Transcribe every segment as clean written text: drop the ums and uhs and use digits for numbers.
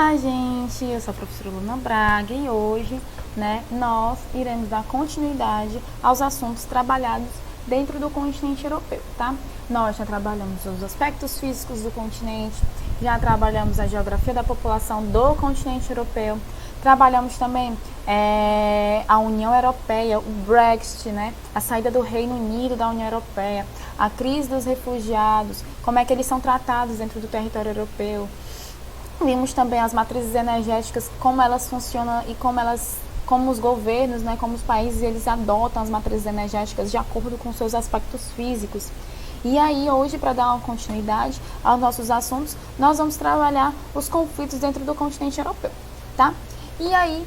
Olá, gente! Eu sou a professora Luna Braga e hoje, nós iremos dar continuidade aos assuntos trabalhados dentro do continente europeu, tá? Nós já trabalhamos os aspectos físicos do continente, já trabalhamos a geografia da população do continente europeu, trabalhamos também a União Europeia, o Brexit, a saída do Reino Unido da União Europeia, a crise dos refugiados, como é que eles são tratados dentro do território europeu. Vimos também as matrizes energéticas, como elas funcionam e como os governos, como os países, eles adotam as matrizes energéticas de acordo com seus aspectos físicos. E aí, hoje, para dar uma continuidade aos nossos assuntos, nós vamos trabalhar os conflitos dentro do continente europeu, tá? E aí,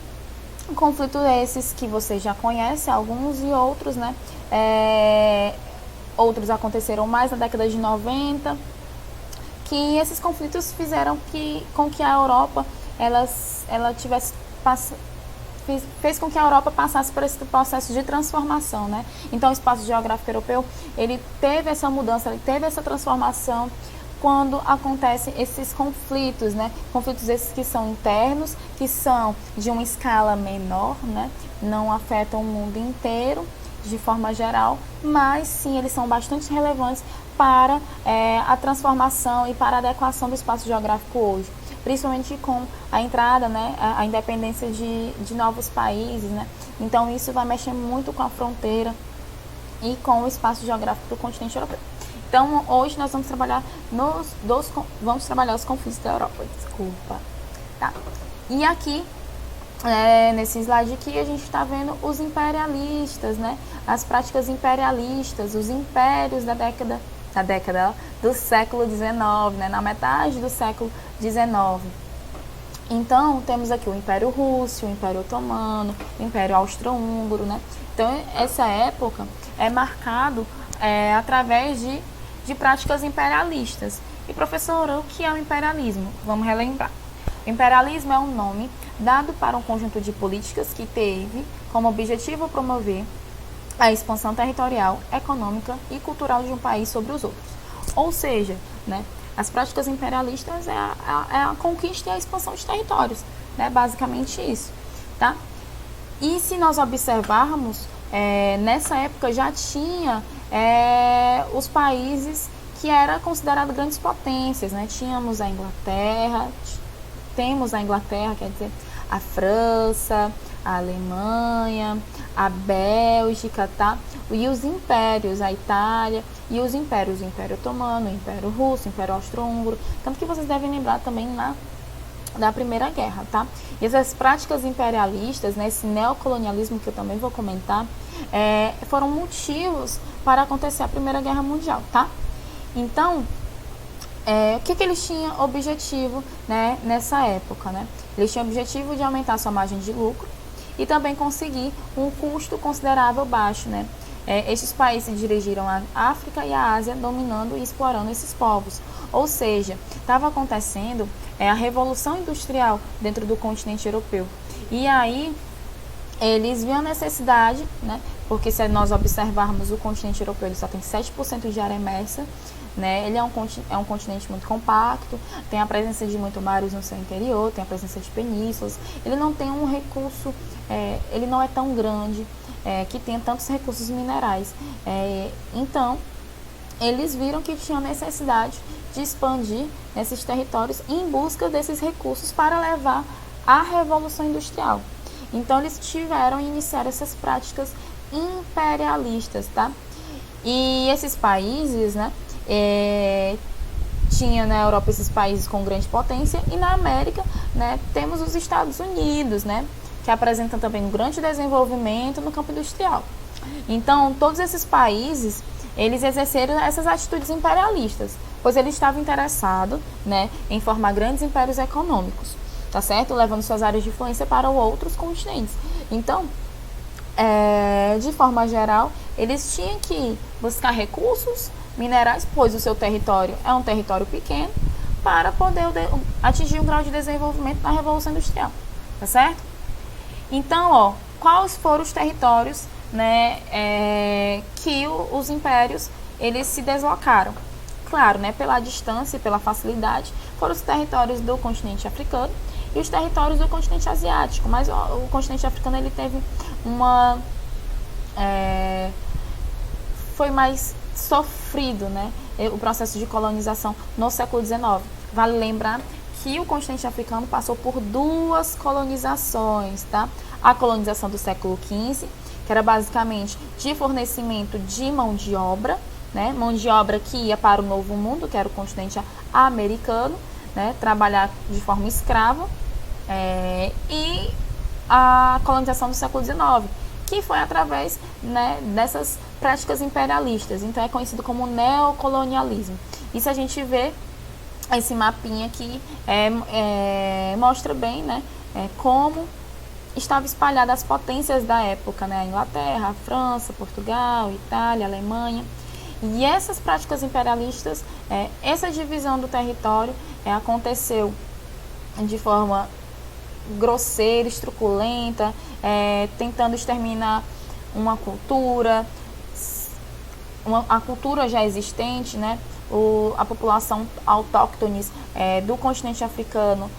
conflitos esses que vocês já conhecem, alguns e outros, outros aconteceram mais na década de 90, que esses conflitos fizeram com que a Europa fez com que a Europa passasse por esse processo de transformação, Então, o espaço geográfico europeu, ele teve essa mudança, ele teve essa transformação quando acontecem esses conflitos, Conflitos esses que são internos, que são de uma escala menor, Não afetam o mundo inteiro, de forma geral, mas sim, eles são bastante relevantes para a transformação e para a adequação do espaço geográfico hoje, principalmente com a entrada, a independência de novos países, Então isso vai mexer muito com a fronteira e com o espaço geográfico do continente europeu. Então hoje nós vamos trabalhar os conflitos da Europa, tá? E aqui nesse slide aqui a gente está vendo os imperialistas, as práticas imperialistas, os impérios da década do século XIX, na metade do século XIX. Então, temos aqui o Império Russo, o Império Otomano, o Império Austro-Húngaro, Então, essa época é marcado através de práticas imperialistas. E, professora, o que é o imperialismo? Vamos relembrar. O imperialismo é um nome dado para um conjunto de políticas que teve como objetivo promover a expansão territorial, econômica e cultural de um país sobre os outros. Ou seja, as práticas imperialistas é a conquista e a expansão de territórios, basicamente isso, tá? E se nós observarmos, nessa época já tinha os países que eram considerados grandes potências, temos a Inglaterra, quer dizer, a França, a Alemanha, a Bélgica, tá? E os impérios, a Itália e os impérios, o Império Otomano, o Império Russo, o Império Austro-Húngaro, tanto que vocês devem lembrar também da Primeira Guerra, tá? E essas práticas imperialistas, esse neocolonialismo que eu também vou comentar, foram motivos para acontecer a Primeira Guerra Mundial, tá? Então, o que eles tinham objetivo nessa época, Eles tinham o objetivo de aumentar sua margem de lucro e também conseguir um custo considerável baixo, Estes países se dirigiram à África e à Ásia, dominando e explorando esses povos. Ou seja, estava acontecendo a Revolução Industrial dentro do continente europeu. E aí, eles viam a necessidade, porque se nós observarmos o continente europeu, ele só tem 7% de área imersa, Ele é um continente muito compacto, tem a presença de muitos mares no seu interior, tem a presença de penínsulas. Ele não tem um recurso, ele não é tão grande, que tenha tantos recursos minerais. Então, eles viram que tinha necessidade de expandir esses territórios em busca desses recursos para levar à Revolução Industrial. Então, eles tiveram que iniciar essas práticas imperialistas, tá? E esses países, tinha na Europa esses países com grande potência e na América, temos os Estados Unidos, que apresentam também um grande desenvolvimento no campo industrial. Então, todos esses países, eles exerceram essas atitudes imperialistas, pois eles estavam interessados, em formar grandes impérios econômicos, tá certo? Levando suas áreas de influência para outros continentes. Então, de forma geral, eles tinham que buscar recursos minerais, pois o seu território é um território pequeno, para poder atingir um grau de desenvolvimento na Revolução Industrial, tá certo? Então, quais foram os territórios que os impérios eles se deslocaram? Claro, pela distância e pela facilidade, foram os territórios do continente africano e os territórios do continente asiático. Mas o continente africano ele teve foi mais sofrido, né, o processo de colonização no século XIX. Vale lembrar que o continente africano passou por 2 colonizações, tá? A colonização do século XV, que era basicamente de fornecimento de mão de obra, né? Mão de obra que ia para o Novo Mundo, que era o continente americano, né? Trabalhar de forma escrava, e a colonização do século XIX, que foi através, né, dessas práticas imperialistas. Então é conhecido como neocolonialismo. Isso a gente vê, esse mapinha aqui mostra bem, né, como estavam espalhadas as potências da época, né, a Inglaterra, a França, Portugal, Itália, Alemanha. E essas práticas imperialistas, essa divisão do território aconteceu de forma grosseira, truculenta, tentando exterminar uma cultura, a cultura já existente, né? A população autóctone do continente africano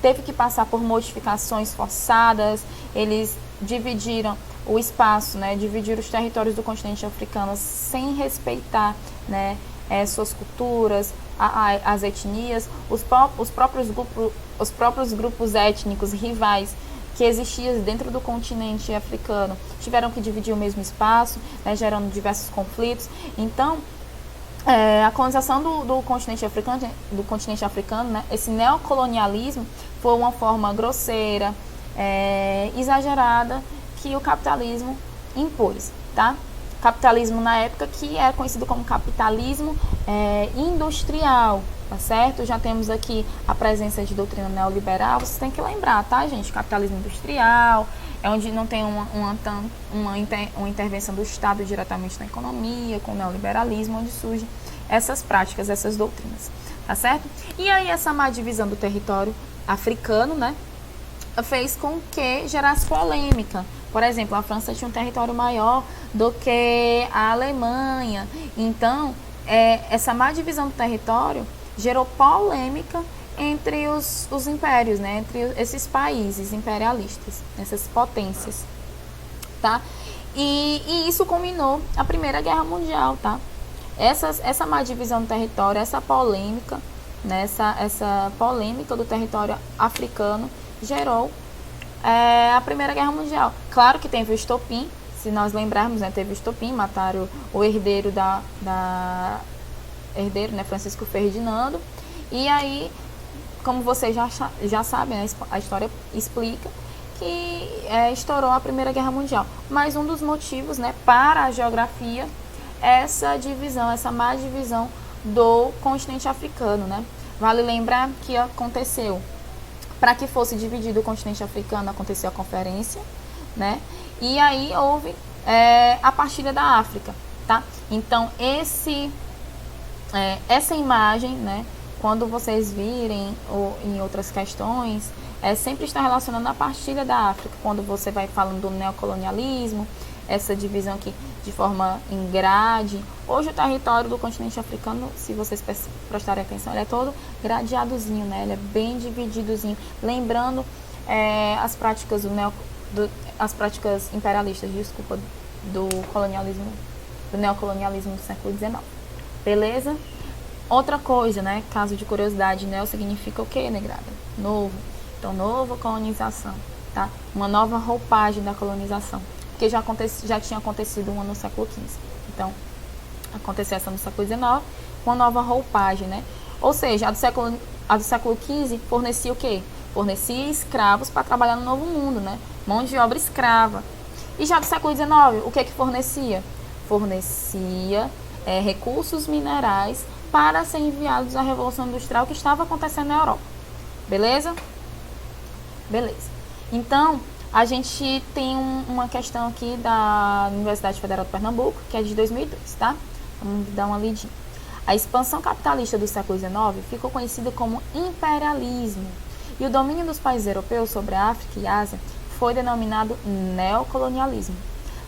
teve que passar por modificações forçadas. Eles dividiram o espaço, né? Dividiram os territórios do continente africano sem respeitar, né, suas culturas, as etnias, os próprios grupos étnicos rivais que existiam dentro do continente africano tiveram que dividir o mesmo espaço, né, gerando diversos conflitos. Então, a colonização do continente africano, né, esse neocolonialismo foi uma forma grosseira, exagerada, que o capitalismo impôs, tá? Capitalismo na época que é conhecido como capitalismo industrial, tá certo? Já temos aqui a presença de doutrina neoliberal, vocês têm que lembrar, tá, gente? Capitalismo industrial é onde não tem uma intervenção do Estado diretamente na economia, com o neoliberalismo, onde surgem essas práticas, essas doutrinas, tá certo? E aí essa má divisão do território africano, né, fez com que gerasse polêmica. Por exemplo, a França tinha um território maior do que a Alemanha. Então, essa má divisão do território gerou polêmica entre os impérios, né? Entre esses países imperialistas, essas potências, tá? E isso culminou a Primeira Guerra Mundial, tá? Essa má divisão do território, essa polêmica, né? Essa polêmica do território africano gerou a Primeira Guerra Mundial. Claro que teve o estopim, se nós lembrarmos, né, teve o estopim, mataram o herdeiro né, Francisco Ferdinando, e aí, como vocês já sabem, né, a história explica que estourou a Primeira Guerra Mundial. Mas um dos motivos, né, para a geografia, essa divisão, essa má divisão do continente africano, né? Vale lembrar que aconteceu, para que fosse dividido o continente africano, aconteceu a conferência, né? E aí houve a partilha da África, tá? Então, essa imagem, né, quando vocês virem em outras questões, sempre está relacionando a partilha da África, quando você vai falando do neocolonialismo, essa divisão aqui de forma em grade. Hoje o território do continente africano, se vocês prestarem atenção, ele é todo gradeadozinho, né? Ele é bem divididozinho, lembrando as práticas as práticas imperialistas, desculpa, do neocolonialismo do século XIX. Beleza? Outra coisa, né? Caso de curiosidade, neo significa o que, negrada? Novo. Então, nova colonização, tá? Uma nova roupagem da colonização. Porque já tinha acontecido uma no século XV. Então, aconteceu essa no século XIX, uma nova roupagem, né? Ou seja, a do século XV fornecia o quê? Fornecia escravos para trabalhar no Novo Mundo, né? Mão de obra escrava. E já do século XIX, o que fornecia? Fornecia recursos minerais para ser enviados à Revolução Industrial que estava acontecendo na Europa. Beleza? Beleza. Então, a gente tem uma questão aqui da Universidade Federal de Pernambuco, que é de 2002, tá? Vamos dar uma lidinha. A expansão capitalista do século XIX ficou conhecida como imperialismo, e o domínio dos países europeus sobre a África e a Ásia foi denominado neocolonialismo.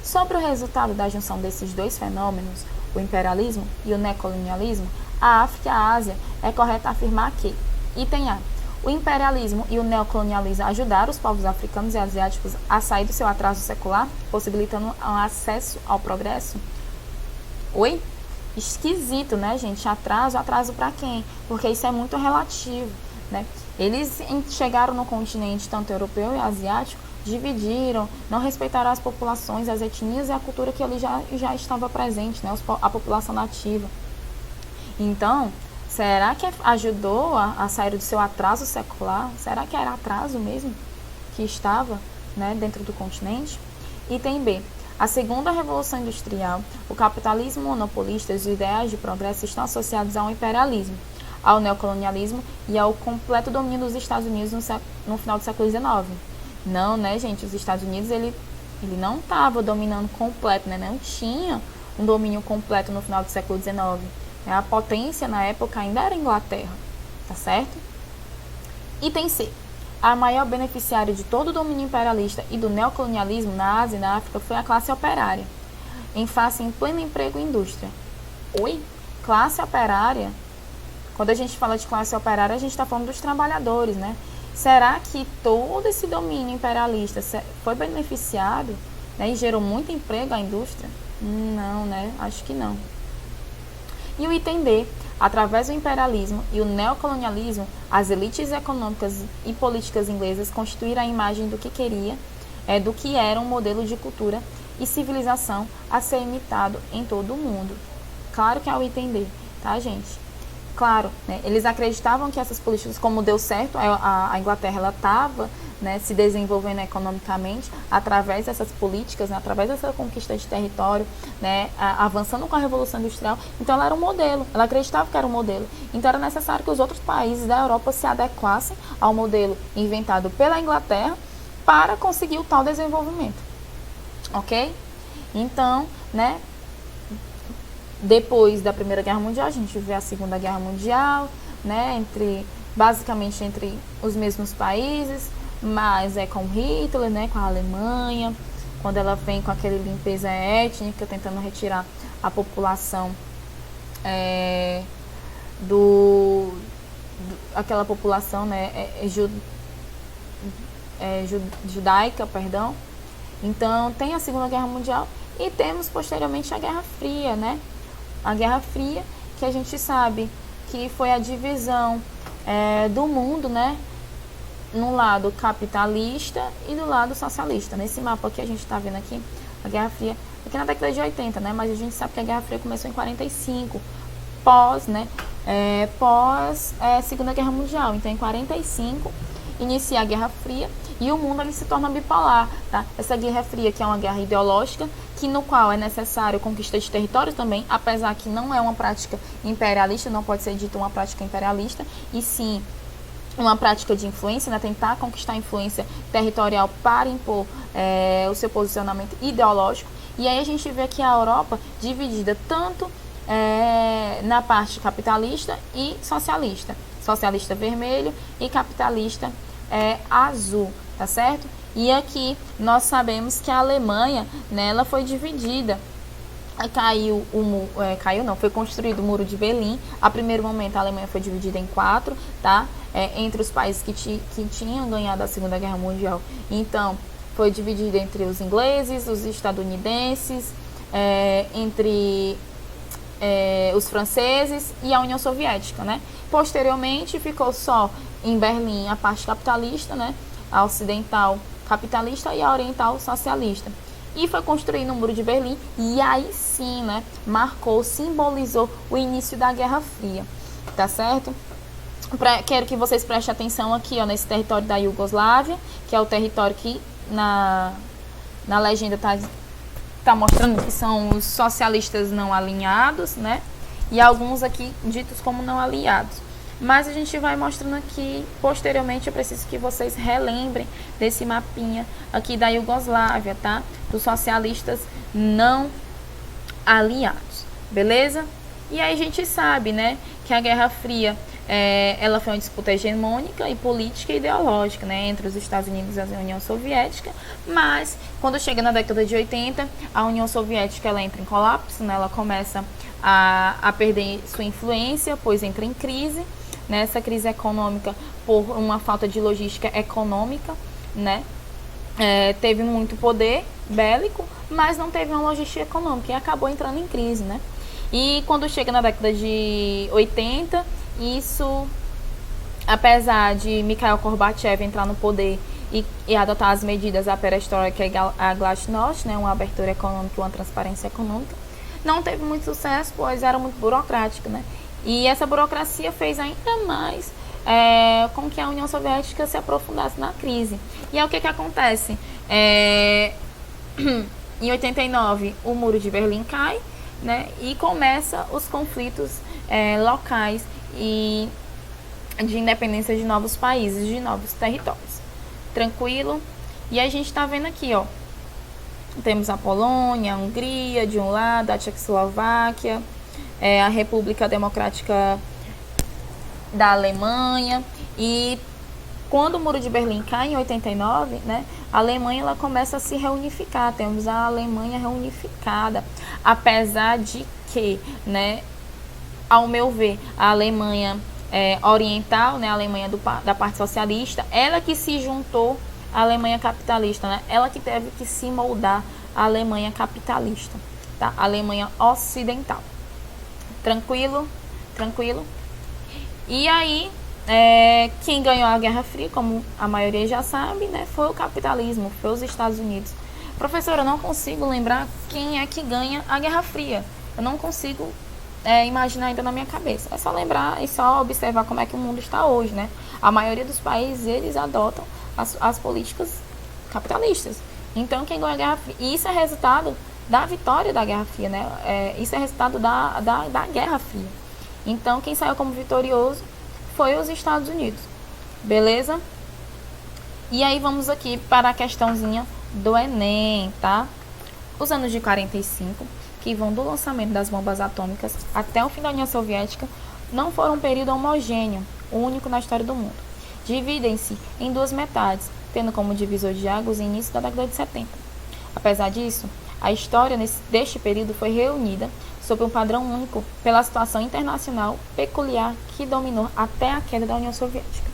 Sobre o resultado da junção desses dois fenômenos, o imperialismo e o neocolonialismo, a África e a Ásia, é correto afirmar que, item A, o imperialismo e o neocolonialismo ajudaram os povos africanos e asiáticos a sair do seu atraso secular, possibilitando um acesso ao progresso? Oi? Esquisito, né, gente? Atraso para quem? Porque isso é muito relativo, né? Eles chegaram no continente, tanto europeu e asiático, dividiram, não respeitaram as populações, as etnias e a cultura que ali já estava presente, né? A população nativa. Então, será que ajudou a sair do seu atraso secular? Será que era atraso mesmo que estava, né, dentro do continente? Item B. A segunda revolução industrial, o capitalismo monopolista e os ideais de progresso estão associados ao imperialismo, ao neocolonialismo e ao completo domínio dos Estados Unidos no final do século XIX. Não, né, gente? Os Estados Unidos, ele não estava dominando completo, né? Não tinha um domínio completo no final do século XIX. A potência na época ainda era a Inglaterra, tá certo? Item C. A maior beneficiária de todo o domínio imperialista e do neocolonialismo na Ásia e na África foi a classe operária, em face em pleno emprego e indústria. Oi? Classe operária? Quando a gente fala de classe operária, a gente está falando dos trabalhadores, né? Será que todo esse domínio imperialista foi beneficiado, né, e gerou muito emprego à indústria? Não, né? Acho que não. E o item D, através do imperialismo e o neocolonialismo, as elites econômicas e políticas inglesas constituíram a imagem do que era um modelo de cultura e civilização a ser imitado em todo o mundo. Claro que é o item D, tá, gente? Claro, né, eles acreditavam que essas políticas, como deu certo, a Inglaterra ela estava, né, se desenvolvendo economicamente através dessas políticas, né, através dessa conquista de território, né, avançando com a Revolução Industrial. Então ela era um modelo, ela acreditava que era um modelo. Então era necessário que os outros países da Europa se adequassem ao modelo inventado pela Inglaterra para conseguir o tal desenvolvimento. Ok? Então, né, depois da Primeira Guerra Mundial, a gente vê a Segunda Guerra Mundial, né, basicamente entre os mesmos países, mas é com Hitler, né, com a Alemanha, quando ela vem com aquela limpeza étnica, tentando retirar a população aquela população, né, judaica, perdão. Então tem a Segunda Guerra Mundial e temos posteriormente a Guerra Fria, né? A Guerra Fria, que a gente sabe que foi a divisão do mundo, né? No lado capitalista e do lado socialista. Nesse mapa que a gente está vendo aqui, a Guerra Fria, aqui na década de 80, né? Mas a gente sabe que a Guerra Fria começou em 45, pós Segunda Guerra Mundial. Então, em 45, inicia a Guerra Fria e o mundo ele se torna bipolar, tá? Essa Guerra Fria, que é uma guerra ideológica, no qual é necessário conquista de territórios também, apesar que não é uma prática imperialista, não pode ser dito uma prática imperialista, e sim uma prática de influência, né? Tentar conquistar influência territorial para impor o seu posicionamento ideológico. E aí a gente vê aqui a Europa dividida tanto na parte capitalista e socialista. Socialista vermelho e capitalista azul, tá certo? E aqui nós sabemos que a Alemanha, né, ela foi dividida. Foi construído o Muro de Berlim. A primeiro momento a Alemanha foi dividida em 4, tá? Entre os países que tinham ganhado a Segunda Guerra Mundial. Então, foi dividida entre os ingleses, os estadunidenses, entre os franceses e a União Soviética, né? Posteriormente, ficou só em Berlim a parte capitalista, né? A ocidental capitalista e a oriental socialista. E foi construído o Muro de Berlim e aí sim, né, simbolizou o início da Guerra Fria, tá certo? Quero que vocês prestem atenção aqui, ó, nesse território da Iugoslávia, que é o território que na legenda tá mostrando que são os socialistas não alinhados, né? E alguns aqui ditos como não aliados. Mas a gente vai mostrando aqui, posteriormente eu preciso que vocês relembrem desse mapinha aqui da Iugoslávia, tá? Dos socialistas não aliados, beleza? E aí a gente sabe, né, que a Guerra Fria ela foi uma disputa hegemônica e política e ideológica, né, entre os Estados Unidos e a União Soviética, mas quando chega na década de 80, a União Soviética ela entra em colapso, né, ela começa a perder sua influência, pois entra em crise, né, essa crise econômica por uma falta de logística econômica, né, teve muito poder bélico, mas não teve uma logística econômica e acabou entrando em crise, né? E quando chega na década de 80, isso, apesar de Mikhail Gorbachev entrar no poder e adotar as medidas da perestroika e a glasnost, né, uma abertura econômica e uma transparência econômica, não teve muito sucesso, pois era muito burocrática, né? E essa burocracia fez ainda mais com que a União Soviética se aprofundasse na crise. E aí o que acontece? Em 89, o Muro de Berlim cai, né, e começa os conflitos locais e de independência de novos países, de novos territórios. Tranquilo? E a gente está vendo aqui, ó, temos a Polônia, a Hungria de um lado, a Tchecoslováquia, a República Democrática da Alemanha. E quando o Muro de Berlim cai em 89, né, a Alemanha ela começa a se reunificar. Temos a Alemanha reunificada, apesar de que, né, ao meu ver, a Alemanha oriental, né, a Alemanha da parte socialista, ela que se juntou à Alemanha capitalista, né, ela que teve que se moldar à Alemanha capitalista, tá? A Alemanha ocidental. Tranquilo? Tranquilo? E aí, quem ganhou a Guerra Fria, como a maioria já sabe, né, foi o capitalismo, foi os Estados Unidos. Professora, eu não consigo lembrar quem é que ganha a Guerra Fria. Eu não consigo imaginar ainda na minha cabeça. É só lembrar e só observar como é que o mundo está hoje, né? A maioria dos países, eles adotam as políticas capitalistas. Então, quem ganha a Guerra Fria? E isso é resultado da vitória da Guerra Fria, né? Isso é resultado da Guerra Fria. Então, quem saiu como vitorioso foi os Estados Unidos. Beleza? E aí, vamos aqui para a questãozinha do Enem, tá? Os anos de 45, que vão do lançamento das bombas atômicas até o fim da União Soviética, não foram um período homogêneo, único na história do mundo. Dividem-se em duas metades, tendo como divisor de águas o início da década de 70. Apesar disso, a história deste período foi reunida sob um padrão único pela situação internacional peculiar que dominou até a queda da União Soviética.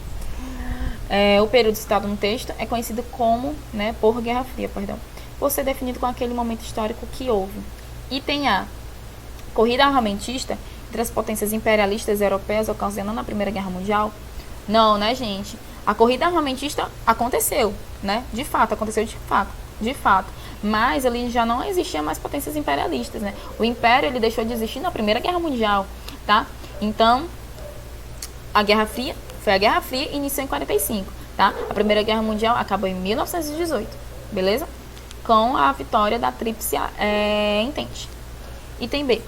O período citado no texto é conhecido como, né, por Guerra Fria, por ser definido com aquele momento histórico que houve. Item A. Corrida armamentista entre as potências imperialistas europeias ocasionando a Primeira Guerra Mundial? Não, né, gente? A corrida armamentista aconteceu, né? De fato, aconteceu de fato. Mas ele já não existia mais potências imperialistas, né? O Império, ele deixou de existir na Primeira Guerra Mundial, tá? Então, a Guerra Fria foi a Guerra Fria e iniciou em 45, tá? A Primeira Guerra Mundial acabou em 1918, beleza? Com a vitória da Tríplice Entente. Item B.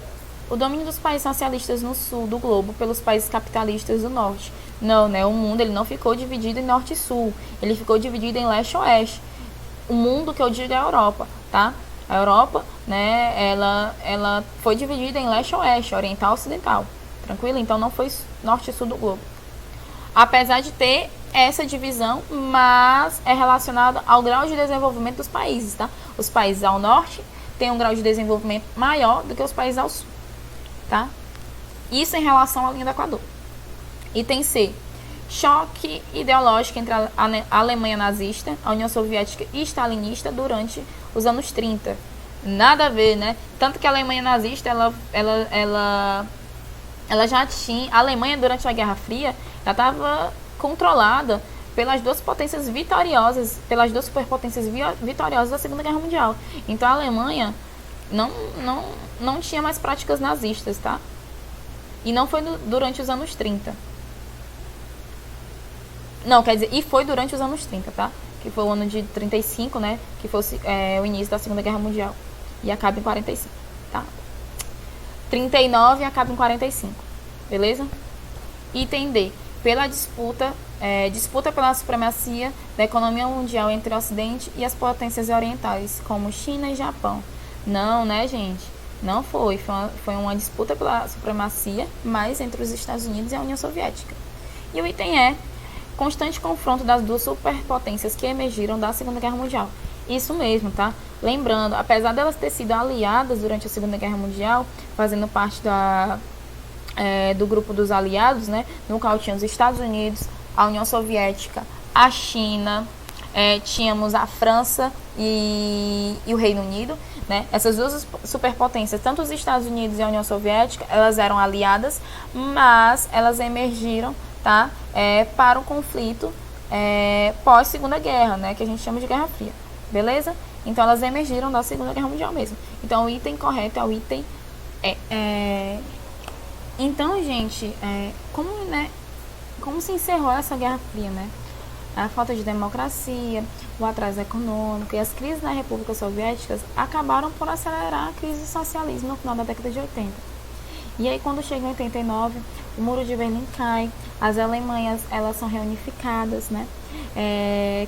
O domínio dos países socialistas no sul do globo pelos países capitalistas do norte. Não, né? O mundo ele não ficou dividido em norte e sul. Ele ficou dividido em leste e oeste. O mundo que eu digo é a Europa, tá? A Europa, né? Ela foi dividida em leste e oeste, oriental e ocidental. Tranquilo? Então não foi norte e sul do globo. Apesar de ter essa divisão, mas é relacionado ao grau de desenvolvimento dos países, tá? Os países ao norte têm um grau de desenvolvimento maior do que os países ao sul, tá? Isso em relação à linha do Equador. Item C. Choque ideológico entre a Alemanha nazista, a União Soviética e stalinista durante os anos 30. Nada a ver, né? Tanto que a Alemanha nazista, ela já tinha... A Alemanha, durante a Guerra Fria, já estava controlada pelas duas potências vitoriosas, pelas duas superpotências vitoriosas da Segunda Guerra Mundial. Então a Alemanha não tinha mais práticas nazistas, tá? E não foi durante os anos 30. Não, quer dizer, e foi durante os anos 30, tá? Que foi o ano de 35, né? Que fosse o início da Segunda Guerra Mundial. E acaba em 45, tá? 39 e acaba em 45, beleza? Item D. Pela disputa pela supremacia da economia mundial entre o Ocidente e as potências orientais, como China e Japão. Não, né, gente? Não foi uma disputa pela supremacia, mas entre os Estados Unidos e a União Soviética. E o item é constante confronto das duas superpotências que emergiram da Segunda Guerra Mundial. Isso mesmo, tá? Lembrando, apesar delas terem sido aliadas durante a Segunda Guerra Mundial, fazendo parte do grupo dos aliados, né? No qual tinha os Estados Unidos, a União Soviética, a China, tínhamos a França e o Reino Unido, né? Essas duas superpotências, tanto os Estados Unidos e a União Soviética, elas eram aliadas, mas elas emergiram, tá? Para o conflito pós Segunda Guerra, né? Que a gente chama de Guerra Fria, beleza? Então elas emergiram da Segunda Guerra Mundial mesmo. Então o item correto é o item Então, gente, como se encerrou essa Guerra Fria, né? A falta de democracia, o atraso econômico e as crises nas repúblicas soviéticas acabaram por acelerar a crise do socialismo no final da década de 80. E aí, quando chega em 89, o Muro de Berlim cai, as Alemanhas elas são reunificadas, né?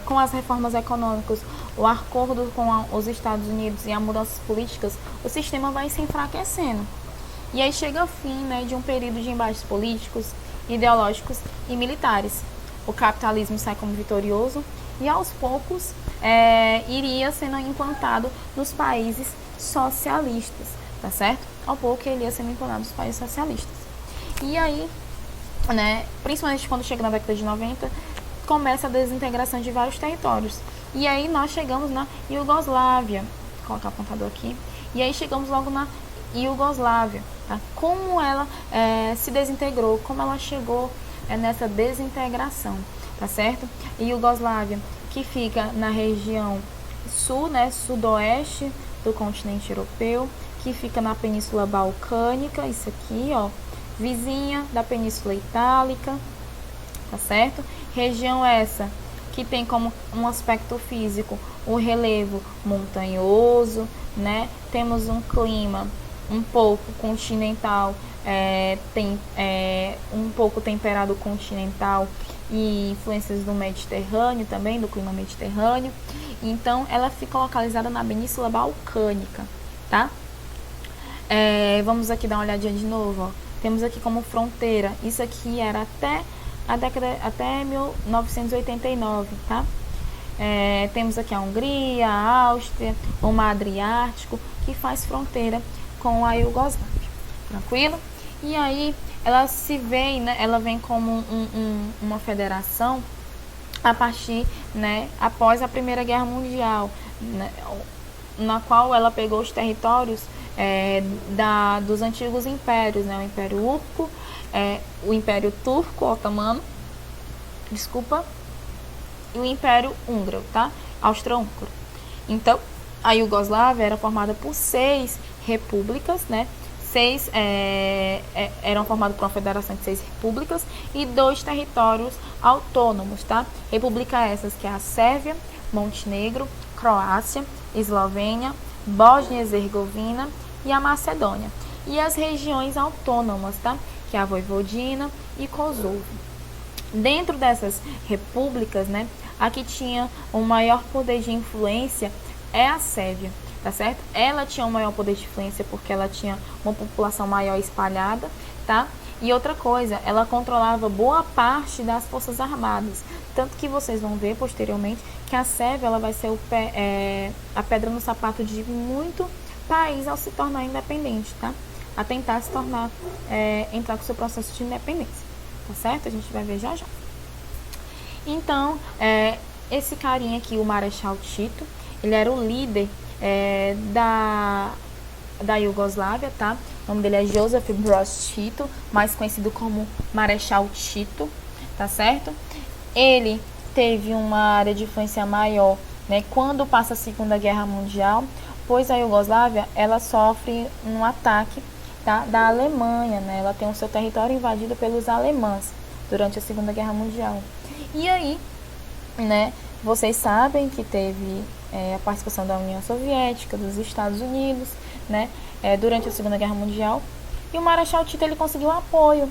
Com as reformas econômicas, o acordo com os Estados Unidos e as mudanças políticas, o sistema vai se enfraquecendo. E aí chega o fim, né, de um período de embates políticos, ideológicos e militares. O capitalismo sai como vitorioso e aos poucos iria sendo implantado nos países socialistas, tá certo? Ao pouco ele ia sendo implantado nos países socialistas. E aí, né, principalmente quando chega na década de 90, começa a desintegração de vários territórios. E aí nós chegamos na Iugoslávia, vou colocar o apontador aqui, e aí chegamos logo na Iugoslávia, tá? Como ela se desintegrou, como ela chegou nessa desintegração, tá certo? Iugoslávia, que fica na região sul, né, sudoeste do continente europeu, que fica na Península Balcânica, isso aqui, ó, vizinha da Península Itálica, tá certo? Região essa que tem como um aspecto físico o relevo montanhoso, né? Temos um clima um pouco continental, tem um pouco temperado continental e influências do Mediterrâneo também, do clima mediterrâneo. Então, ela fica localizada na Península Balcânica, tá? Vamos aqui dar uma olhadinha de novo, ó. Temos aqui como fronteira, isso aqui era até 1989, tá? Temos aqui a Hungria, a Áustria, o Mar Adriático, que faz fronteira com a Iugoslávia, tranquilo? E aí ela ela vem como uma federação a partir, né, após a Primeira Guerra Mundial, né, na qual ela pegou os territórios dos antigos impérios, né, o Império o Império Turco Otomano, e o Império Húngaro, tá? Austro-Húngaro. Então, a Iugoslávia era formada por 6 repúblicas, né? Eram formadas por uma federação de 6 repúblicas e 2 territórios autônomos, tá? República essas que é a Sérvia, Montenegro, Croácia, Eslovênia, Bósnia e Herzegovina e a Macedônia. E as regiões autônomas, tá? Que é a Voivodina e Kosovo. Dentro dessas repúblicas, né, a que tinha o maior poder de influência é a Sérvia, tá certo? Ela tinha o maior poder de influência porque ela tinha uma população maior espalhada, tá? E outra coisa, ela controlava boa parte das forças armadas. Tanto que vocês vão ver posteriormente que a Sérvia ela vai ser a pedra no sapato de muito país ao se tornar independente, tá? A tentar se tornar, entrar com o seu processo de independência, tá certo? A gente vai ver já já. Então, esse carinha aqui, o Marechal Tito, ele era o líder da Iugoslávia, tá? O nome dele é Joseph Broz Tito, mais conhecido como Marechal Tito, tá certo? Ele teve uma área de influência maior, né, quando passa a Segunda Guerra Mundial, pois a Iugoslávia, ela sofre um ataque, tá, da Alemanha, né? Ela tem o seu território invadido pelos alemães durante a Segunda Guerra Mundial. E aí, né, vocês sabem que teve a participação da União Soviética, dos Estados Unidos, né, durante a Segunda Guerra Mundial, e o Marechal Tito ele conseguiu apoio,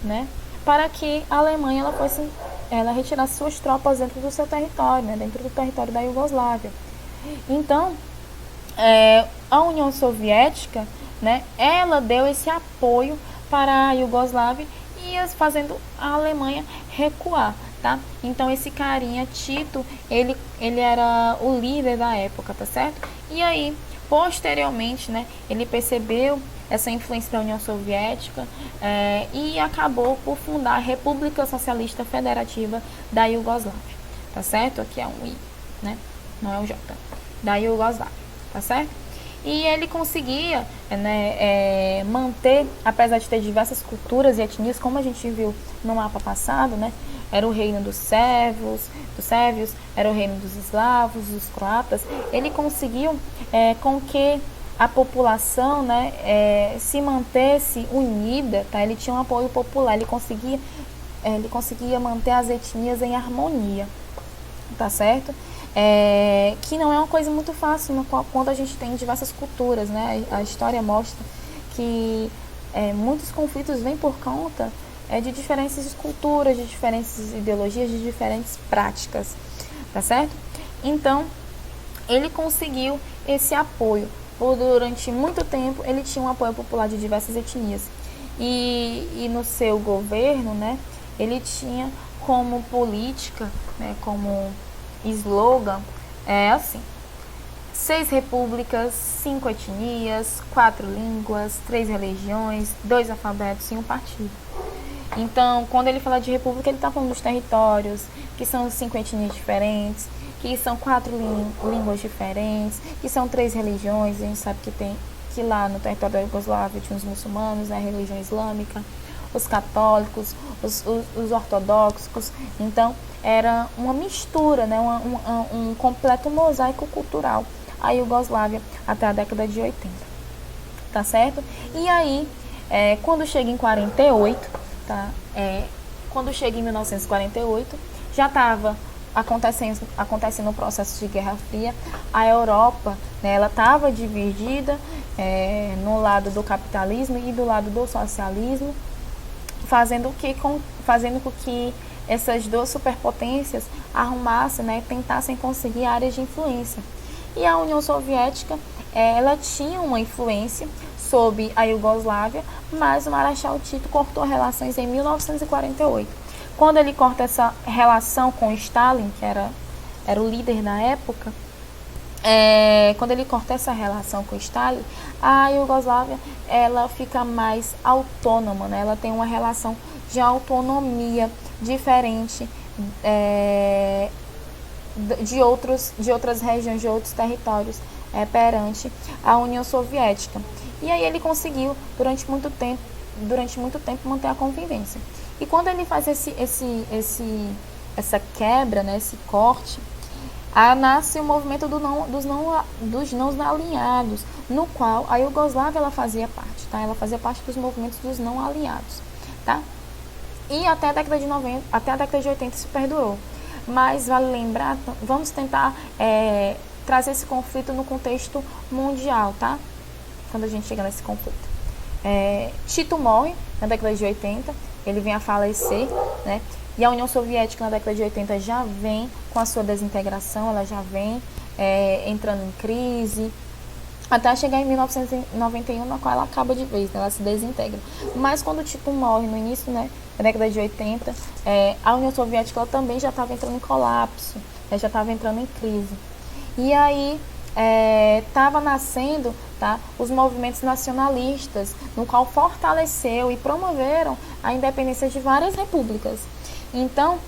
né, para que a Alemanha ela retirasse suas tropas dentro do seu território, né, dentro do território da Iugoslávia. Então, a União Soviética, né, ela deu esse apoio para a Iugoslávia e fazendo a Alemanha recuar, tá? Então esse carinha Tito, ele era o líder da época, tá certo? E aí, posteriormente, né, ele percebeu essa influência da União Soviética e acabou por fundar a República Socialista Federativa da Iugoslávia, tá certo? Aqui é um I, né? Não é um J, da Iugoslávia, tá certo? E ele conseguia, né, manter, apesar de ter diversas culturas e etnias, como a gente viu no mapa passado, né? Era o reino dos sérvios, era o reino dos eslavos, dos croatas. Ele conseguiu com que a população, né, se mantesse unida, tá? Ele tinha um apoio popular, ele conseguia manter as etnias em harmonia, tá certo? Que não é uma coisa muito fácil quando a gente tem diversas culturas, né? A história mostra que muitos conflitos vêm por conta de diferentes culturas, de diferentes ideologias, de diferentes práticas, tá certo? Então, ele conseguiu esse apoio. Durante muito tempo, ele tinha um apoio popular de diversas etnias. E no seu governo, né, ele tinha como política, né, como slogan, assim: 6 repúblicas, 5 etnias, 4 línguas, 3 religiões, 2 alfabetos e um partido. Então, quando ele fala de república, ele está falando dos territórios, que são 5 etnias diferentes, que são 4 línguas diferentes, que são 3 religiões. A gente sabe que lá no território da Iugoslávia tinha os muçulmanos, né, a religião islâmica, os católicos, os ortodoxos. Então, era uma mistura, né, um completo mosaico cultural, a Iugoslávia até a década de 80, tá certo? E aí, quando chega em 48, tá? Quando chega em 1948, já estava acontecendo um processo de Guerra Fria. A Europa, né, ela estava dividida no lado do capitalismo e do lado do socialismo, fazendo com que essas duas superpotências arrumassem, né, tentassem conseguir áreas de influência. E a União Soviética, ela tinha uma influência sobre a Iugoslávia, mas o Marechal Tito cortou relações em 1948. Quando ele corta essa relação com Stalin, que era o líder da época, quando ele corta essa relação com Stalin, a Iugoslávia, ela fica mais autônoma, né? Ela tem uma relação de autonomia diferente de outras regiões, de outros territórios perante a União Soviética. E aí ele conseguiu, durante muito tempo, manter a convivência. E quando ele faz essa quebra, né, esse corte, nasce o movimento dos não alinhados, no qual a Iugoslávia ela fazia parte, tá? Ela fazia parte dos movimentos dos não alinhados, tá? E até a década de 90, até a década de 80 isso perdurou. Mas vale lembrar, vamos tentar trazer esse conflito no contexto mundial, tá? Quando a gente chega nesse conflito. Tito morre na década de 80, ele vem a falecer, né? E a União Soviética na década de 80 já vem com a sua desintegração, ela já vem entrando em crise, até chegar em 1991, na qual ela acaba de vez, né? Ela se desintegra. Mas quando o Tito morre no início, né, da década de 80, a União Soviética ela também já estava entrando em colapso, já estava entrando em crise. E aí estava nascendo, tá, os movimentos nacionalistas, no qual fortaleceu e promoveram a independência de várias repúblicas. Então,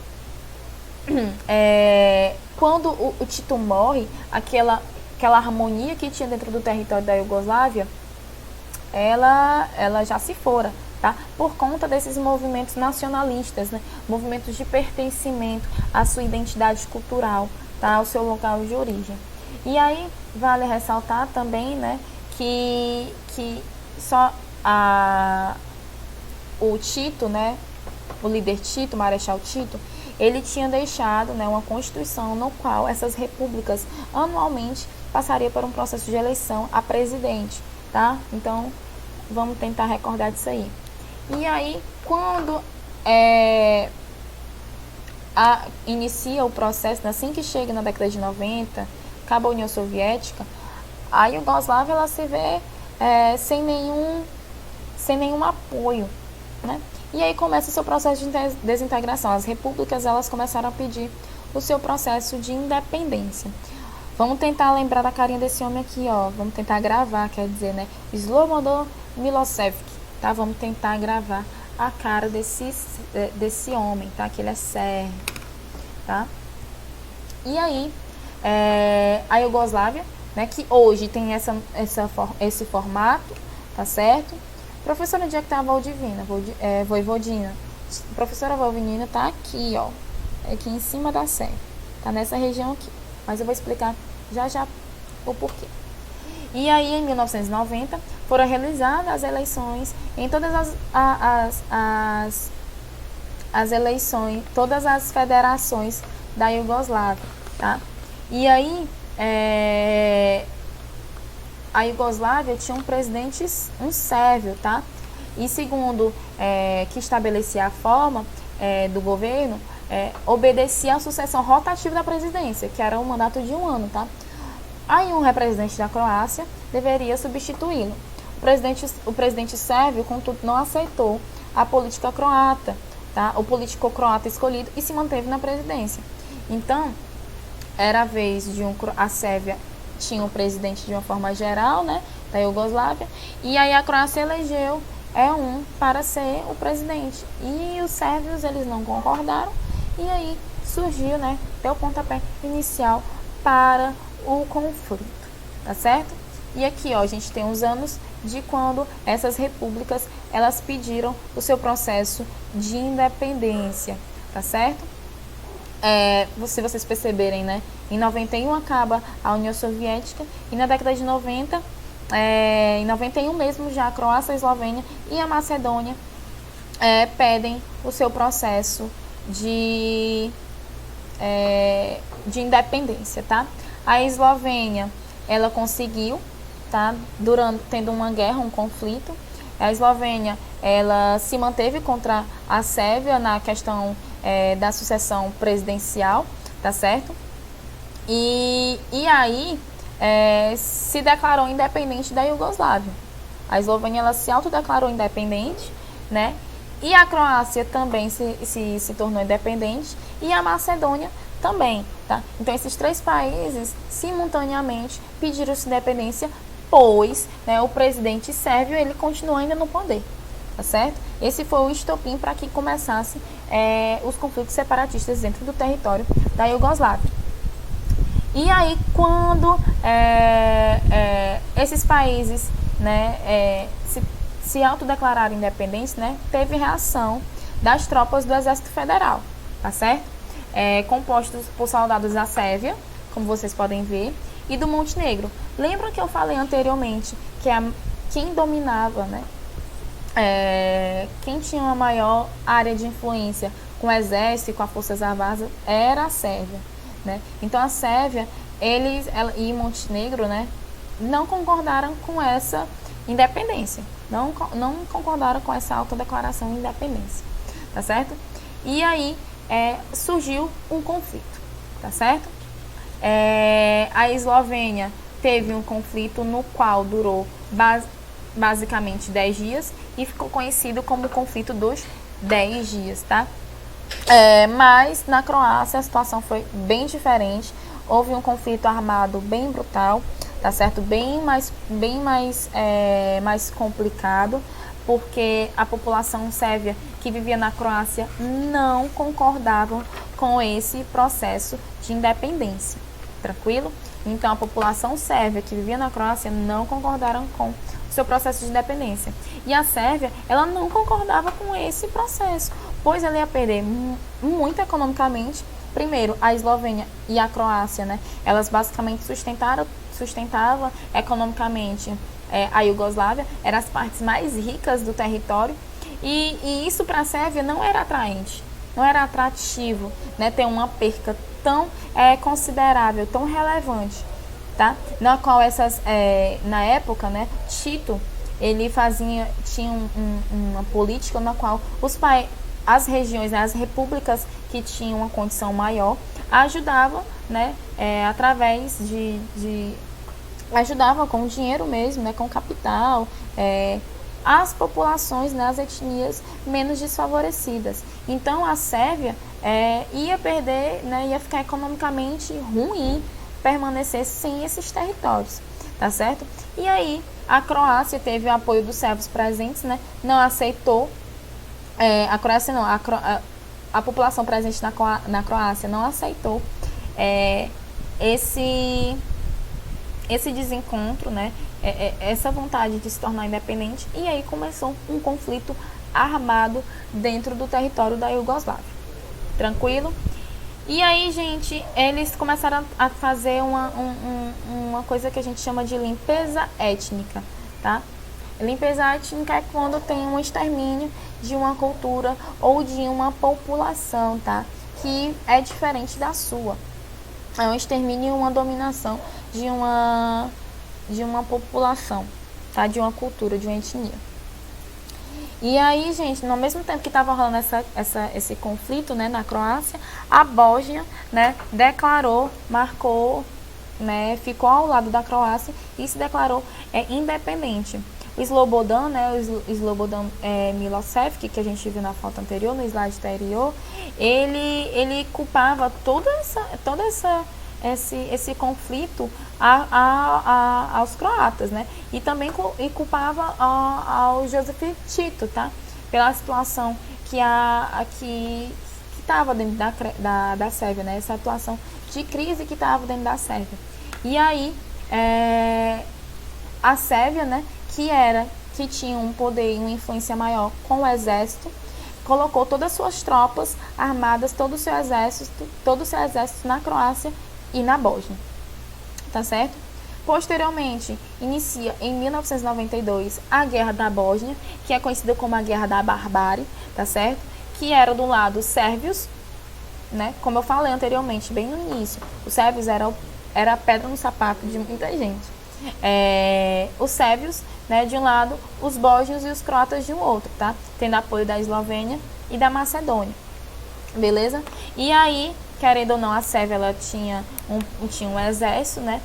quando o Tito morre, aquela harmonia que tinha dentro do território da Iugoslávia, ela já se fora, tá? Por conta desses movimentos nacionalistas, né? Movimentos de pertencimento à sua identidade cultural, tá? Ao seu local de origem. E aí vale ressaltar também, né, que só o Tito, né, o líder Tito, o Marechal Tito, ele tinha deixado, né, uma constituição no qual essas repúblicas anualmente passaria por um processo de eleição a presidente, tá? Então, vamos tentar recordar disso aí. E aí, quando inicia o processo, assim que chega na década de 90, acaba a União Soviética, a Iugoslávia ela se vê sem nenhum apoio, né? E aí começa o seu processo de desintegração. As repúblicas elas começaram a pedir o seu processo de independência. Vamos tentar lembrar da carinha desse homem aqui, ó. Vamos tentar gravar, quer dizer, né? Slobodan Milošević, tá? Vamos tentar gravar a cara desse homem, tá? Que ele é sérvio, tá? E aí, a Iugoslávia, né? Que hoje tem esse formato, tá certo? Professora, onde é que tá a Vojvodina? Professora Vojvodina tá aqui, ó. Aqui em cima da Sérvia. Tá nessa região aqui. Mas eu vou explicar já o porquê. E aí, em 1990, foram realizadas as eleições em todas as eleições, todas as federações da Iugoslávia, tá? E aí, a Iugoslávia tinha um presidente, um sérvio, tá? E segundo que estabelecia a forma do governo, obedecia à sucessão rotativa da presidência, que era um mandato de 1 ano, tá? Aí um representante da Croácia deveria substituí-lo. O presidente sérvio, contudo, não aceitou a política croata, tá? O político croata escolhido e se manteve na presidência. Então, era a vez de a Sérvia tinha um presidente de uma forma geral, né, da Iugoslávia, e aí a Croácia elegeu para ser o presidente. E os sérvios, eles não concordaram, e aí surgiu, né, deu o pontapé inicial para o conflito, tá certo? E aqui, ó, a gente tem os anos de quando essas repúblicas, elas pediram o seu processo de independência, tá certo? Se vocês perceberem, né, em 91 acaba a União Soviética e na década de 90, em 91 mesmo, já a Croácia, a Eslovênia e a Macedônia pedem o seu processo de independência, tá? A Eslovênia, ela conseguiu, tá? Tendo uma guerra, um conflito. A Eslovênia, ela se manteve contra a Sérvia na questão da sucessão presidencial, tá certo? E aí se declarou independente da Iugoslávia. A Eslovênia, ela se autodeclarou independente, né? E a Croácia também se tornou independente e a Macedônia também, tá? Então, esses 3 países, simultaneamente, pediram sua independência, pois, né, o presidente sérvio, ele continua ainda no poder, tá certo? Esse foi o estopim para que começasse os conflitos separatistas dentro do território da Iugoslávia. E aí, quando esses países, né, se autodeclararam independentes, né, teve reação das tropas do Exército Federal, tá certo? Compostos por soldados da Sérvia, como vocês podem ver, e do Montenegro. Lembra que eu falei anteriormente que quem dominava, né, quem tinha uma maior área de influência com o exército e com as forças armadas era a Sérvia, né? Então a Sérvia e Montenegro, né, não concordaram com essa independência, não concordaram com essa autodeclaração de independência, tá certo? E aí surgiu um conflito, tá certo? A Eslovênia teve um conflito no qual durou basicamente 10 dias e ficou conhecido como o conflito dos 10 dias, tá? Mas na Croácia a situação foi bem diferente. Houve um conflito armado bem brutal, tá certo? Bem mais complicado, porque a população sérvia que vivia na Croácia não concordava com esse processo de independência, tranquilo? Então a população sérvia que vivia na Croácia não concordaram com o seu processo de independência. E a Sérvia, ela não concordava com esse processo, pois ela ia perder muito economicamente. Primeiro, a Eslovênia e a Croácia, né, elas basicamente sustentavam economicamente a Iugoslávia, eram as partes mais ricas do território, e isso para a Sérvia não era atraente, não era atrativo, né, ter uma perca tão considerável, tão relevante, tá? Na qual na época, né, Tito, ele tinha uma política na qual as regiões, né, as repúblicas que tinham uma condição maior, ajudavam, né, através ajudava com dinheiro mesmo, né, com capital, as populações, né, as etnias menos desfavorecidas. Então a Sérvia ia perder, né, ia ficar economicamente ruim permanecer sem esses territórios, tá certo? E aí a Croácia teve o apoio dos sérvios presentes, né, não aceitou, a Croácia não, a população presente na Croácia não aceitou esse desencontro, né, essa vontade de se tornar independente, e aí começou um conflito armado dentro do território da Iugoslávia. Tranquilo? E aí, gente, eles começaram a fazer uma coisa que a gente chama de limpeza étnica, tá? Limpeza étnica é quando tem um extermínio de uma cultura ou de uma população, tá? Que é diferente da sua. É um extermínio e uma dominação de uma população, tá? De uma cultura, de uma etnia. E aí, gente, no mesmo tempo que estava rolando esse conflito, né, na Croácia, a Bósnia, né, marcou, né, ficou ao lado da Croácia e se declarou independente. O Slobodan, né, o Slobodan Milošević, que a gente viu na foto anterior, no slide anterior, ele culpava esse conflito aos croatas, né? E também culpava ao Joseph Tito, tá? Pela situação que estava dentro da Sérvia, né? Essa atuação de crise que estava dentro da Sérvia. E aí, a Sérvia, né? Que tinha um poder e uma influência maior com o exército, colocou todas as suas tropas armadas, todo o seu exército na Croácia e na Bósnia, tá certo? Posteriormente, inicia em 1992 a Guerra da Bósnia, que é conhecida como a Guerra da Barbárie, tá certo? Que era do lado sérvios, né? Como eu falei anteriormente, bem no início, os sérvios era a pedra no sapato de muita gente. Os sérvios, né, de um lado, os bósnios e os croatas de um outro, tá? Tendo apoio da Eslovênia e da Macedônia, beleza? E aí, querendo ou não, a Sérvia ela tinha um exército, né?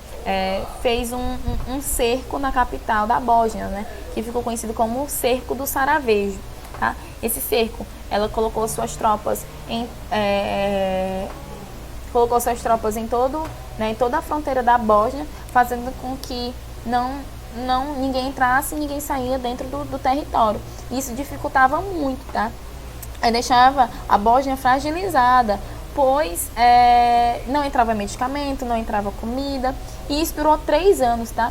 Fez um cerco na capital da Bósnia, né? Que ficou conhecido como o Cerco do Sarajevo, tá? Esse cerco, ela colocou suas tropas em toda a fronteira da Bósnia, fazendo com que ninguém entrasse e ninguém saía dentro do território. Isso dificultava muito, tá? Aí deixava a Bósnia fragilizada, pois não entrava medicamento, não entrava comida, e isso durou 3 anos, tá?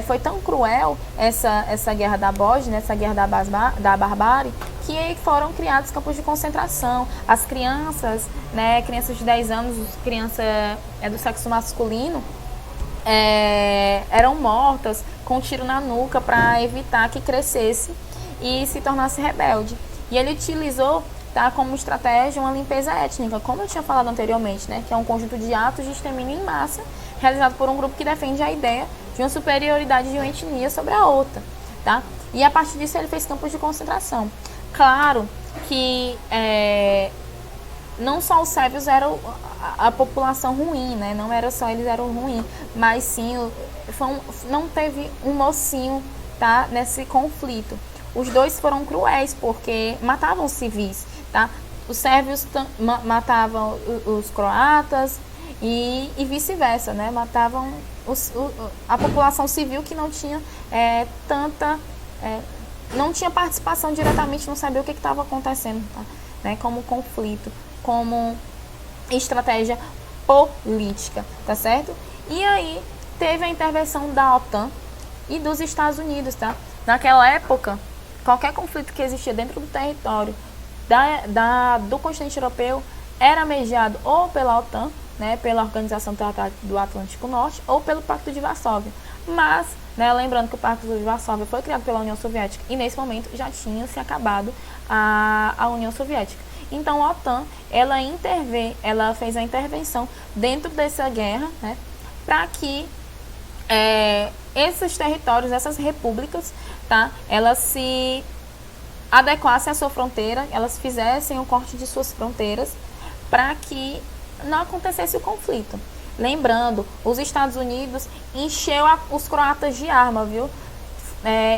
Foi tão cruel essa guerra da Bósnia, essa guerra da barbárie, que foram criados campos de concentração. As crianças, né, crianças de 10 anos, crianças do sexo masculino, eram mortas com um tiro na nuca para evitar que crescesse e se tornasse rebelde. E ele utilizou, tá, como estratégia uma limpeza étnica, como eu tinha falado anteriormente, né, que é um conjunto de atos de extermínio em massa realizado por um grupo que defende a ideia de uma superioridade de uma etnia sobre a outra, tá? E a partir disso ele fez campos de concentração. Claro que não só os sérvios eram a população ruim, né? Não era só eles eram ruins, mas sim não teve um mocinho, tá, nesse conflito. Os dois foram cruéis porque matavam civis, tá? Os sérvios matavam os croatas e vice-versa, né? Matavam a população civil que não tinha não tinha participação diretamente, não sabia o que estava acontecendo, tá? Né? Como conflito, como estratégia política, tá certo? E aí teve a intervenção da OTAN e dos Estados Unidos, tá? Naquela época, qualquer conflito que existia dentro do território do continente europeu era mediado ou pela OTAN, né, pela Organização do Atlântico Norte, ou pelo Pacto de Varsóvia. Mas, né, lembrando que o Pacto de Varsóvia foi criado pela União Soviética e nesse momento já tinha se acabado a União Soviética. Então a OTAN, ela fez a intervenção dentro dessa guerra, né, para que esses territórios, essas repúblicas, tá, elas se adequassem à sua fronteira, elas fizessem o corte de suas fronteiras para que não acontecesse o conflito. Lembrando, os Estados Unidos encheu os croatas de arma, viu?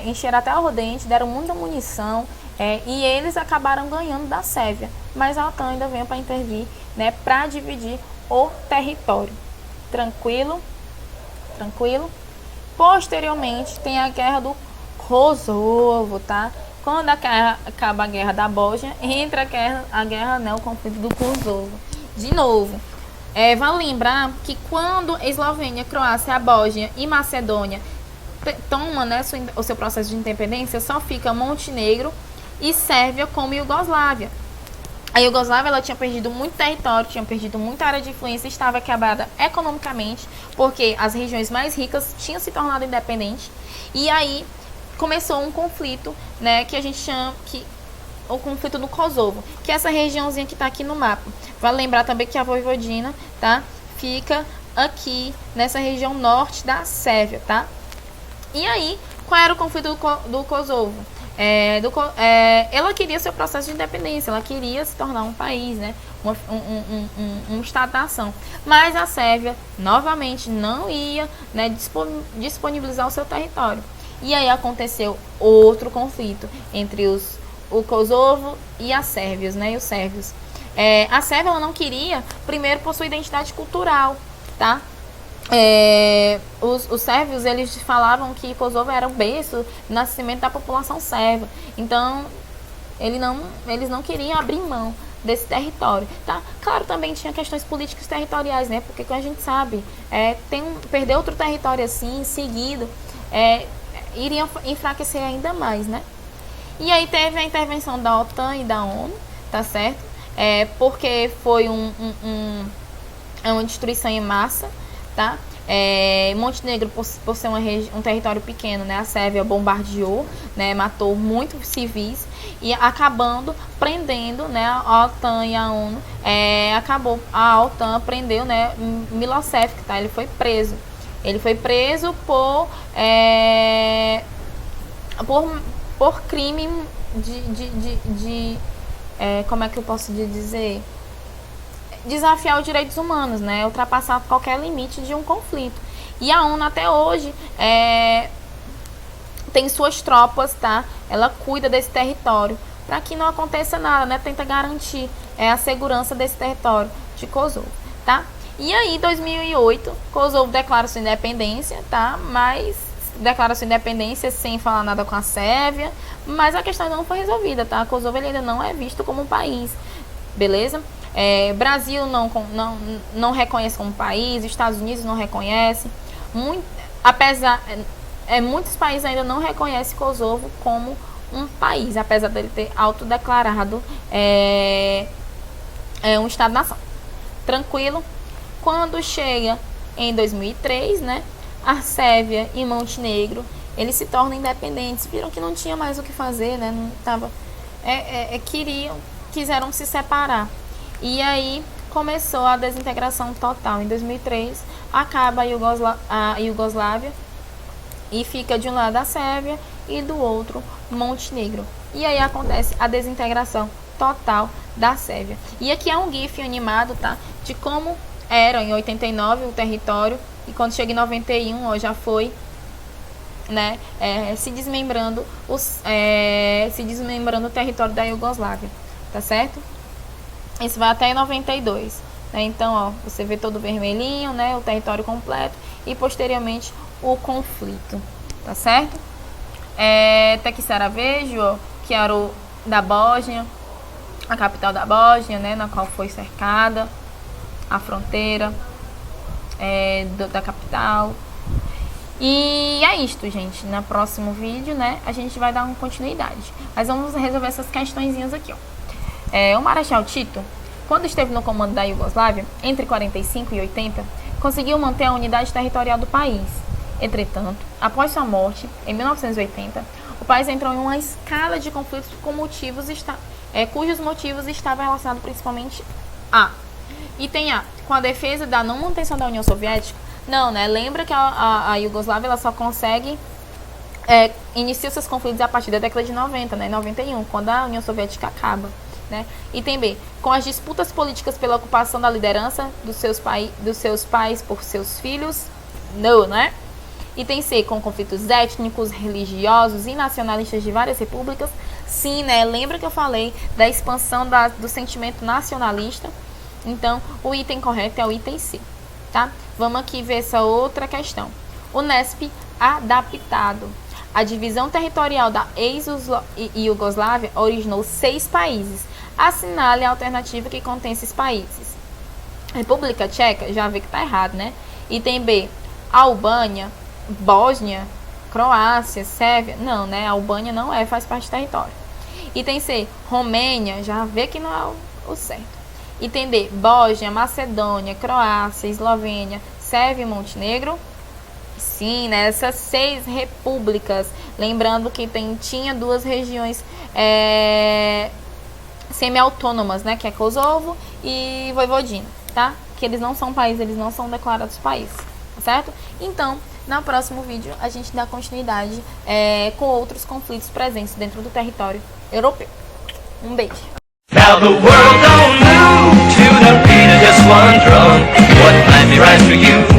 Encheram até o dente, deram muita munição, e eles acabaram ganhando da Sérvia. Mas a OTAN ainda veio para intervir, né, para dividir o território. Tranquilo? Tranquilo? Posteriormente, tem a guerra do Kosovo, tá? Quando acaba a guerra da Bósnia, entra a guerra, né, o conflito do Kosovo. De novo, vale lembrar que quando a Eslovênia, Croácia, a Bósnia e Macedônia toma, né, o seu processo de independência, só fica Montenegro e Sérvia como Iugoslávia. A Iugoslávia, ela tinha perdido muito território, tinha perdido muita área de influência, estava quebrada economicamente, porque as regiões mais ricas tinham se tornado independentes. E aí começou um conflito, né, que a gente chama o conflito do Kosovo, que é essa regiãozinha que está aqui no mapa. Vale lembrar também que a Vojvodina, tá, fica aqui nessa região norte da Sérvia, tá? E aí, qual era o conflito do Kosovo? Ela queria seu processo de independência, ela queria se tornar um país, né, um estado-nação. Mas a Sérvia, novamente, não ia, né, disponibilizar o seu território. E aí aconteceu outro conflito entre o Kosovo e a Sérvia, né, e os sérvios. A Sérvia, ela não queria, primeiro, por sua identidade cultural, tá? Os sérvios, eles falavam que Kosovo era o berço do nascimento da população sérvia. Então, eles não queriam abrir mão desse território, tá? Claro, também tinha questões políticas territoriais, né? Porque, como a gente sabe, perder outro território assim, seguido, iria enfraquecer ainda mais, né? E aí teve a intervenção da OTAN e da ONU, tá certo? Porque foi uma destruição em massa, tá? Montenegro, por ser um território pequeno, né, a Sérvia bombardeou, né, matou muitos civis e acabando prendendo, né, a OTAN e a ONU. A OTAN prendeu, né, Milosevic, tá? Ele foi preso. Ele foi preso por crime como é que eu posso dizer? Desafiar os direitos humanos, né? Ultrapassar qualquer limite de um conflito. E a ONU até hoje tem suas tropas, tá? Ela cuida desse território para que não aconteça nada, né? Tenta garantir a segurança desse território de Kosovo, tá? E aí, em 2008, Kosovo declara sua independência, tá? Mas declara sua independência sem falar nada com a Sérvia, mas a questão ainda não foi resolvida, tá? Kosovo, ele ainda não é visto como um país, beleza? Brasil não reconhece como país, Estados Unidos não reconhece, muitos países ainda não reconhecem Kosovo como um país, apesar dele ter autodeclarado um Estado-nação. Tranquilo? Quando chega em 2003, né, a Sérvia e Montenegro, eles se tornam independentes, viram que não tinha mais o que fazer, né, não tava, quiseram se separar. E aí começou a desintegração total. Em 2003, acaba a Iugoslávia e fica de um lado a Sérvia e do outro Montenegro. E aí acontece a desintegração total da Sérvia. E aqui é um GIF animado, tá? De como era em 89 o território e quando chega em 91, ó, já foi, né, se desmembrando o território da Iugoslávia, tá certo? Isso vai até 92, né? Então, ó, você vê todo vermelhinho, né, o território completo e posteriormente o conflito, tá certo? Tequissaravejo, ó, que era o da Bósnia, a capital da Bósnia, né, na qual foi cercada a fronteira da capital. E é isto, gente. No próximo vídeo, né, a gente vai dar uma continuidade. Mas vamos resolver essas questõezinhas aqui, ó. O Marechal Tito, quando esteve no comando da Iugoslávia, entre 45 e 80, conseguiu manter a unidade territorial do país. Entretanto, após sua morte, em 1980, o país entrou em uma escala de conflitos cujos motivos estavam relacionados principalmente com a defesa da não manutenção da União Soviética. Não, né? Lembra que a Iugoslávia, ela só consegue iniciar seus conflitos a partir da década de 90, né? 91, quando a União Soviética acaba. né? Item B, com as disputas políticas pela ocupação da liderança dos seus pais por seus filhos, não, né? Item C, com conflitos étnicos, religiosos e nacionalistas de várias repúblicas, sim, né? Lembra que eu falei da expansão do sentimento nacionalista? Então, o item correto é o item C, tá? Vamos aqui ver essa outra questão. O NESP adaptado. A divisão territorial da ex-Iugoslávia originou 6 países. Assinale a alternativa que contém esses países. República Tcheca, já vê que tá errado, né? Item B, Albânia, Bósnia, Croácia, Sérvia. Não, né? Albânia não faz parte do território. Item C, Romênia, já vê que não é o certo. Item D, Bósnia, Macedônia, Croácia, Eslovênia, Sérvia e Montenegro. Sim, né? Essas 6 repúblicas. Lembrando que tinha 2 regiões semi-autônomas, né? Que é Kosovo e Vojvodina, tá? Que eles não são países, eles não são declarados países, tá certo? Então, no próximo vídeo, a gente dá continuidade com outros conflitos presentes dentro do território europeu. Um beijo! Now the world don't move to the beat of just one drum. What might be right for you